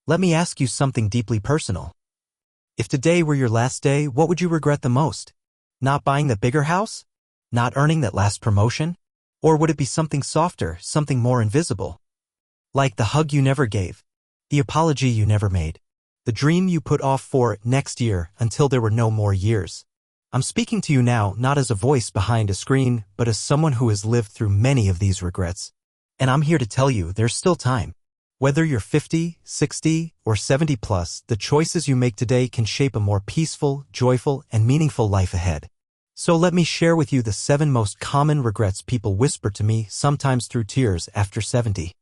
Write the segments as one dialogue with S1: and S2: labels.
S1: Let me ask you something deeply personal. If today were your last day, what would you regret the most? Not buying the bigger house? Not earning that last promotion? Or would it be something softer, something more invisible? Like the hug you never gave, the apology you never made, the dream you put off for next year until there were no more years. I'm speaking to you now not as a voice behind a screen, but as someone who has lived through many of these regrets. And I'm here to tell you there's still time. Whether you're 50, 60, or 70 plus, the choices you make today can shape a more peaceful, joyful, and meaningful life ahead. So let me share with you the 7 most common regrets people whisper to me, sometimes through tears, after 70.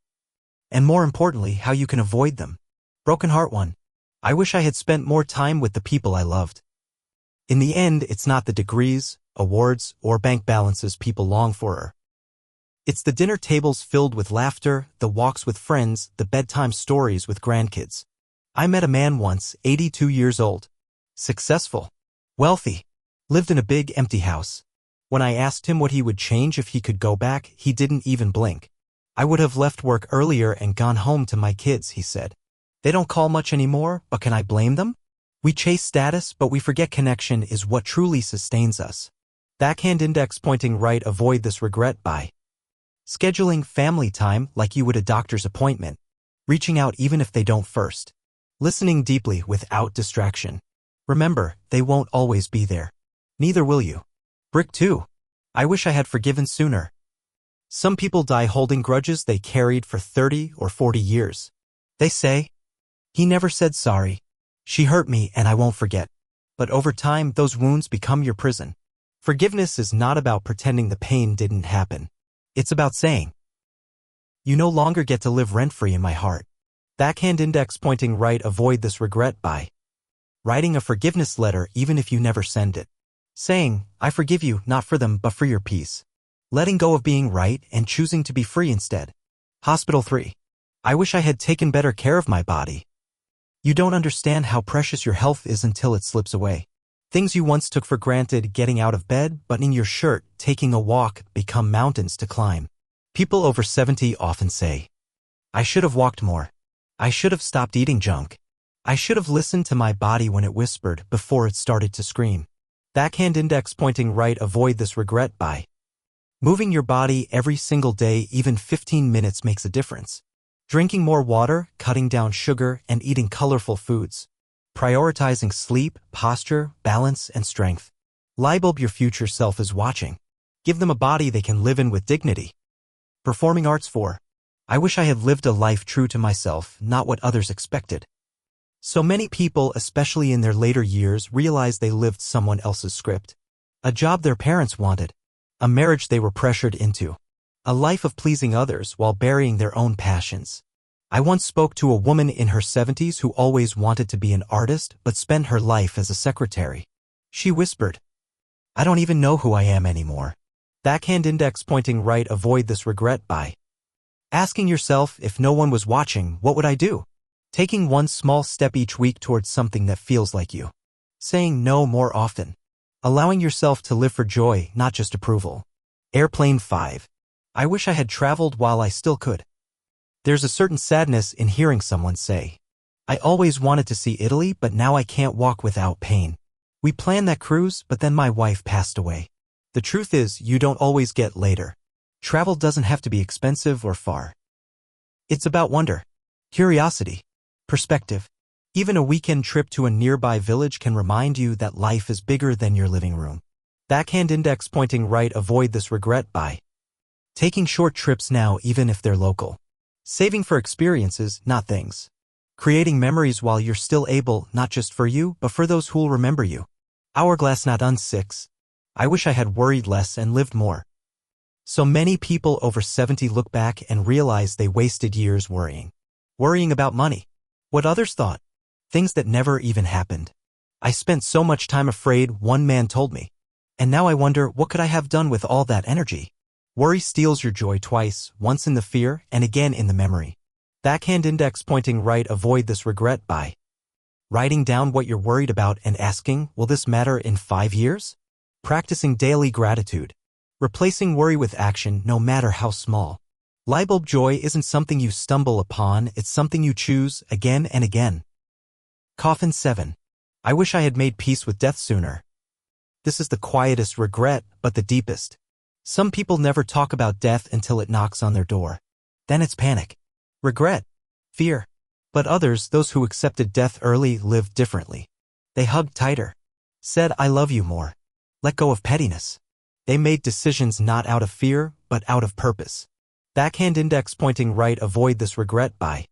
S1: And more importantly, how you can avoid them. Broken Heart 1. I wish I had spent more time with the people I loved. In the end, it's not the degrees, awards, or bank balances people long for. It's the dinner tables filled with laughter, the walks with friends, the bedtime stories with grandkids. I met a man once, 82 years old. Successful. Wealthy. Lived in a big empty house. When I asked him what he would change if he could go back, he didn't even blink. I would have left work earlier and gone home to my kids, he said. They don't call much anymore, but can I blame them? We chase status, but we forget connection is what truly sustains us. Backhand index pointing right. Avoid this regret by scheduling family time like you would a doctor's appointment. Reaching out even if they don't first. Listening deeply without distraction. Remember, they won't always be there. Neither will you. Brick 2. I wish I had forgiven sooner. Some people die holding grudges they carried for 30 or 40 years. They say, "He never said sorry. She hurt me and I won't forget." But over time, those wounds become your prison. Forgiveness is not about pretending the pain didn't happen. It's about saying, "You no longer get to live rent-free in my heart." Backhand index pointing right. Avoid this regret by writing a forgiveness letter even if you never send it. Saying, "I forgive you, not for them, but for your peace." Letting go of being right and choosing to be free instead. Hospital 3. I wish I had taken better care of my body. You don't understand how precious your health is until it slips away. Things you once took for granted, getting out of bed, buttoning your shirt, taking a walk, become mountains to climb. People over 70 often say, "I should have walked more. I should have stopped eating junk. I should have listened to my body when it whispered before it started to scream." Backhand index pointing right. Avoid this regret by moving your body every single day. Even 15 minutes makes a difference. Drinking more water, cutting down sugar, and eating colorful foods. Prioritizing sleep, posture, balance, and strength. Libulb your future self is watching. Give them a body they can live in with dignity. Performing Arts 4. I wish I had lived a life true to myself, not what others expected. So many people, especially in their later years, realize they lived someone else's script. A job their parents wanted. A marriage they were pressured into. A life of pleasing others while burying their own passions. I once spoke to a woman in her 70s who always wanted to be an artist but spent her life as a secretary. She whispered, "I don't even know who I am anymore." Backhand index pointing right. Avoid this regret by asking yourself, if no one was watching, what would I do? Taking one small step each week towards something that feels like you. Saying no more often. Allowing yourself to live for joy, not just approval. Airplane 5. I wish I had traveled while I still could. There's a certain sadness in hearing someone say, "I always wanted to see Italy, but now I can't walk without pain. We planned that cruise, but then my wife passed away." The truth is, you don't always get later. Travel doesn't have to be expensive or far. It's about wonder, curiosity, perspective. Even a weekend trip to a nearby village can remind you that life is bigger than your living room. Backhand index pointing right. Avoid this regret by taking short trips now even if they're local. Saving for experiences, not things. Creating memories while you're still able, not just for you, but for those who'll remember you. Hourglass not on 6. I wish I had worried less and lived more. So many people over 70 look back and realize they wasted years worrying. Worrying about money. What others thought. Things that never even happened. "I spent so much time afraid," one man told me. "And now I wonder, what could I have done with all that energy?" Worry steals your joy twice, once in the fear and again in the memory. Backhand index pointing right. Avoid this regret by writing down what you're worried about and asking, will this matter in 5 years? Practicing daily gratitude. Replacing worry with action, no matter how small. Light bulb joy isn't something you stumble upon, it's something you choose again and again. Coffin 7. I wish I had made peace with death sooner. This is the quietest regret, but the deepest. Some people never talk about death until it knocks on their door. Then it's panic, regret, fear. But others, those who accepted death early, lived differently. They hugged tighter, said I love you more, let go of pettiness. They made decisions not out of fear, but out of purpose. Backhand index pointing right. Avoid this regret by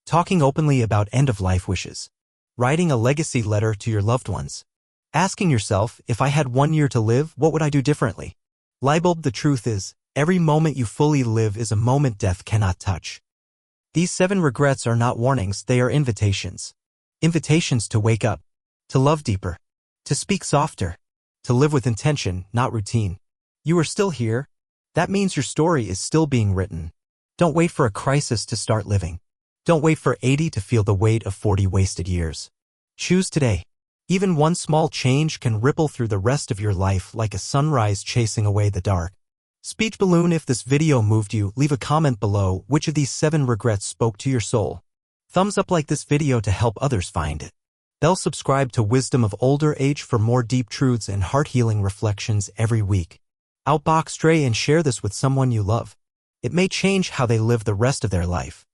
S1: talking openly about end-of-life wishes, writing a legacy letter to your loved ones, asking yourself, if I had 1 year to live, what would I do differently? Light bulb. The truth is, every moment you fully live is a moment death cannot touch. These 7 regrets are not warnings, they are invitations. Invitations to wake up, to love deeper, to speak softer, to live with intention, not routine. You are still here. That means your story is still being written. Don't wait for a crisis to start living. Don't wait for 80 to feel the weight of 40 wasted years. Choose today. Even one small change can ripple through the rest of your life like a sunrise chasing away the dark. Speech balloon. If this video moved you, leave a comment below. Which of these 7 regrets spoke to your soul? Thumbs up like this video to help others find it. They'll subscribe to Wisdom of Older Age for more deep truths and heart-healing reflections every week. Outbox Stray and share this with someone you love. It may change how they live the rest of their life.